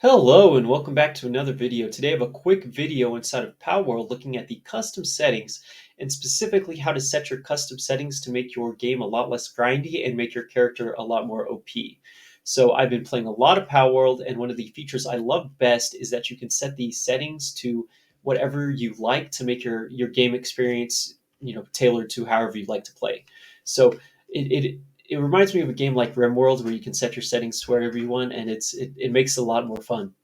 Hello and welcome back to another video. Today I have a quick video inside of Palworld looking at the custom settings and specifically how to set your custom settings to make your game a lot less grindy and make your character a lot more OP. So I've been playing a lot of Palworld, and one of the features I love best is that you can set these settings to whatever you like to make your game experience, tailored to however you like to play. So it reminds me of a game like RimWorld where you can set your settings to wherever you want, and it makes it a lot more fun.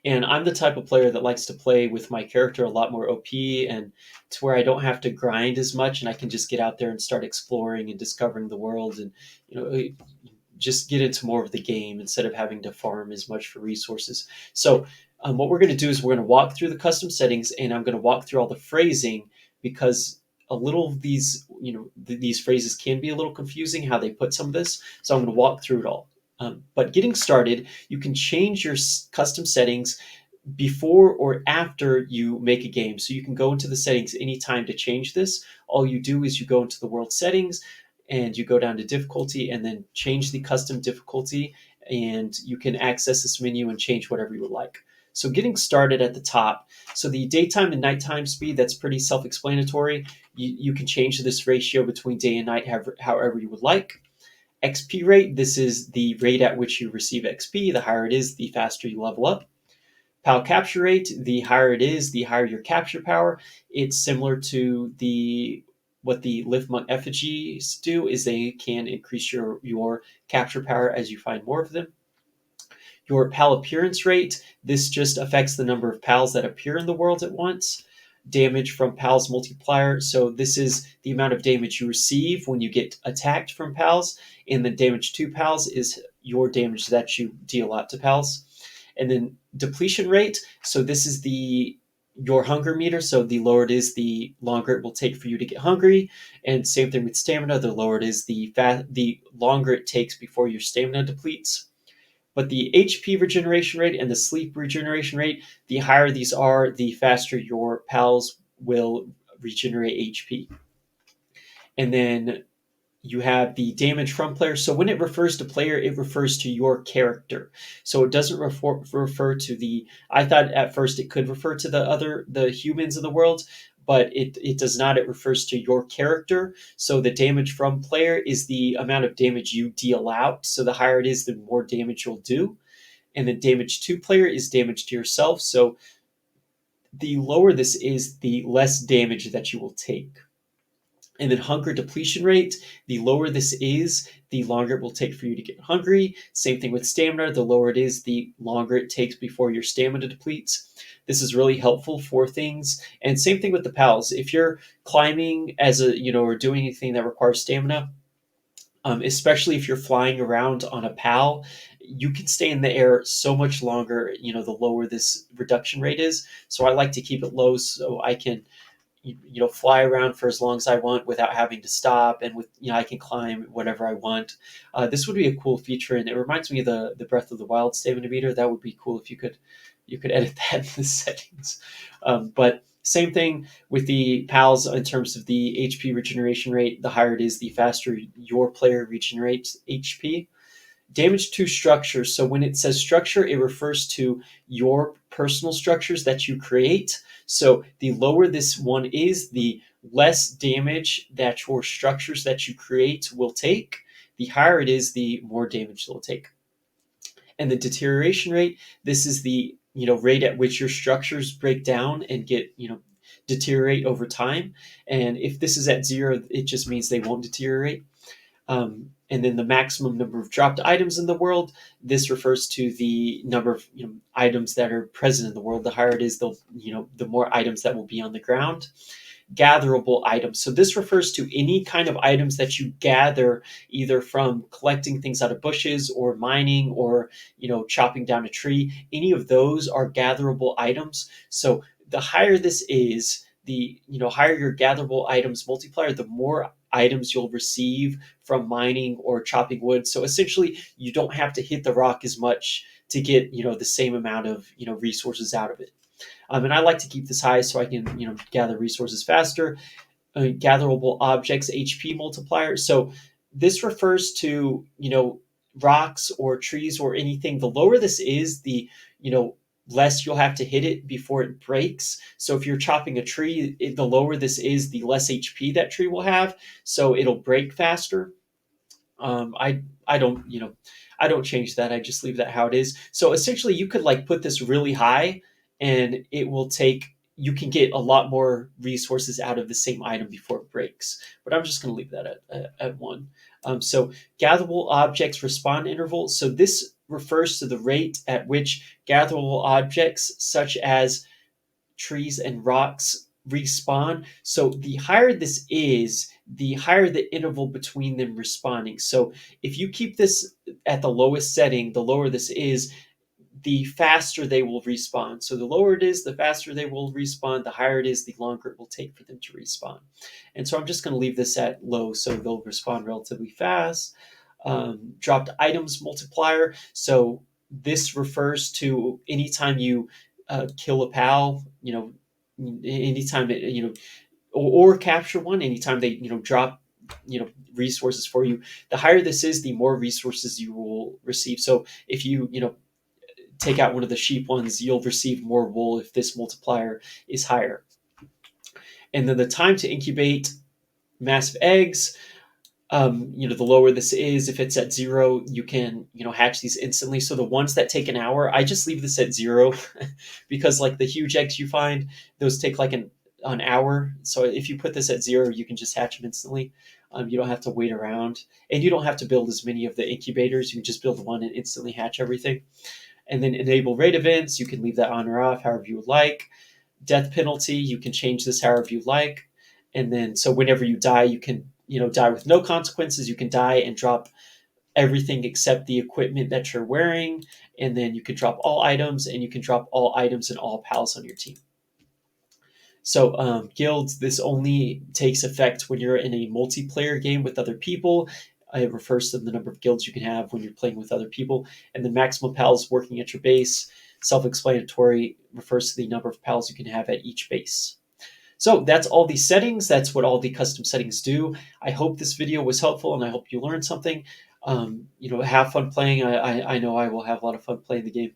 And I'm the type of player that likes to play with my character a lot more OP and to where I don't have to grind as much and I can just get out there and start exploring and discovering the world and you know just get into more of the game instead of having to farm as much for resources. So what we're going to do is we're going to walk through the custom settings, and I'm going to walk through all the phrasing because a little of these, these phrases can be a little confusing how they put some of this. So I'm going to walk through it all. But getting started, you can change your custom settings before or after you make a game. So you can go into the settings anytime to change this. All you do is you go into the world settings and you go down to difficulty and then change the custom difficulty, and you can access this menu and change whatever you would like. So getting started at the top, so the daytime and nighttime speed, that's pretty self-explanatory. You can change this ratio between day and night however you would like. XP rate, this is the rate at which you receive XP. The higher it is, the faster you level up. PAL capture rate, the higher it is, the higher your capture power. It's similar to what the lift monk effigies do, is they can increase your capture power as you find more of them. Your PAL appearance rate, this just affects the number of PALs that appear in the world at once. Damage from PALs multiplier, so this is the amount of damage you receive when you get attacked from PALs, and the damage to PALs is your damage that you deal out to PALs. And then depletion rate, so this is your hunger meter, so the lower it is, the longer it will take for you to get hungry. And same thing with stamina, the lower it is, the longer it takes before your stamina depletes. But the HP regeneration rate and the sleep regeneration rate, the higher these are, the faster your pals will regenerate HP. And then you have the damage from player. So when it refers to player, it refers to your character. So it doesn't refer to the, I thought at first it could refer to the humans in the world, but it does not. It refers to your character. So the damage from player is the amount of damage you deal out. So the higher it is, the more damage you'll do. And the damage to player is damage to yourself. So the lower this is, the less damage that you will take. And then hunger depletion rate, the lower this is, the longer it will take for you to get hungry. Same thing with stamina. The lower it is, the longer it takes before your stamina depletes. This is really helpful for things. And same thing with the pals. If you're climbing or doing anything that requires stamina, especially if you're flying around on a pal, you can stay in the air so much longer, the lower this reduction rate is. So I like to keep it low so I can fly around for as long as I want without having to stop, and I can climb whatever I want. This would be a cool feature, and it reminds me of the Breath of the Wild stamina meter. That would be cool if you could edit that in the settings. But same thing with the pals in terms of the HP regeneration rate. The higher it is, the faster your player regenerates HP. Damage to structures. So when it says structure, it refers to your personal structures that you create. So the lower this one is, the less damage that your structures that you create will take. The higher it is, the more damage they'll take. And the deterioration rate, this is the rate at which your structures break down and get deteriorate over time. And if this is at 0, it just means they won't deteriorate. And then the maximum number of dropped items in the world, this refers to the number of items that are present in the world. The higher it is, the more items that will be on the ground. Gatherable items. So this refers to any kind of items that you gather either from collecting things out of bushes or mining or chopping down a tree. Any of those are gatherable items. So the higher this is, the higher your gatherable items multiplier, the more items you'll receive from mining or chopping wood. So essentially, you don't have to hit the rock as much to get the same amount of resources out of it. And I like to keep this high so I can gather resources faster. Gatherable objects HP multiplier. So this refers to rocks or trees or anything, the lower this is, the you know less you'll have to hit it before it breaks. So if you're chopping a tree, the lower this is, the less HP that tree will have, so it'll break faster. I don't I don't change that. I just leave that how it is. So essentially, you could like put this really high, and it will take. You can get a lot more resources out of the same item before it breaks. But I'm just going to leave that at one. So gatherable objects respawn interval. So this refers to the rate at which gatherable objects such as trees and rocks respawn. So the higher this is, the higher the interval between them respawning. So if you keep this at the lowest setting, the lower this is, the faster they will respawn. So the lower it is, the faster they will respawn. The higher it is, the longer it will take for them to respawn. And so I'm just going to leave this at low so they'll respawn relatively fast. Dropped items multiplier. So this refers to anytime you kill a pal, anytime it, or capture one, anytime they, drop, resources for you. The higher this is, the more resources you will receive. So if you, take out one of the sheep ones, you'll receive more wool if this multiplier is higher. And then the time to incubate massive eggs, the lower this is, if it's at 0, you can, hatch these instantly. So the ones that take an hour, I just leave this at 0 because like the huge eggs you find, those take like an hour. So if you put this at 0, you can just hatch them instantly. You don't have to wait around, and you don't have to build as many of the incubators. You can just build one and instantly hatch everything. And then enable raid events, you can leave that on or off however you would like. Death penalty, you can change this however you like. And then so whenever you die, you can die with no consequences. You can die and drop everything except the equipment that you're wearing. And then you can drop all items, and you can drop all items and all pals on your team. So guilds, this only takes effect when you're in a multiplayer game with other people. It refers to the number of guilds you can have when you're playing with other people. And the maximum pals working at your base, self-explanatory, refers to the number of pals you can have at each base. So that's all the settings. That's what all the custom settings do. I hope this video was helpful, and I hope you learned something. Have fun playing. I know I will have a lot of fun playing the game.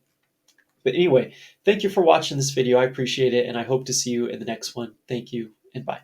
But anyway, thank you for watching this video. I appreciate it, and I hope to see you in the next one. Thank you, and bye.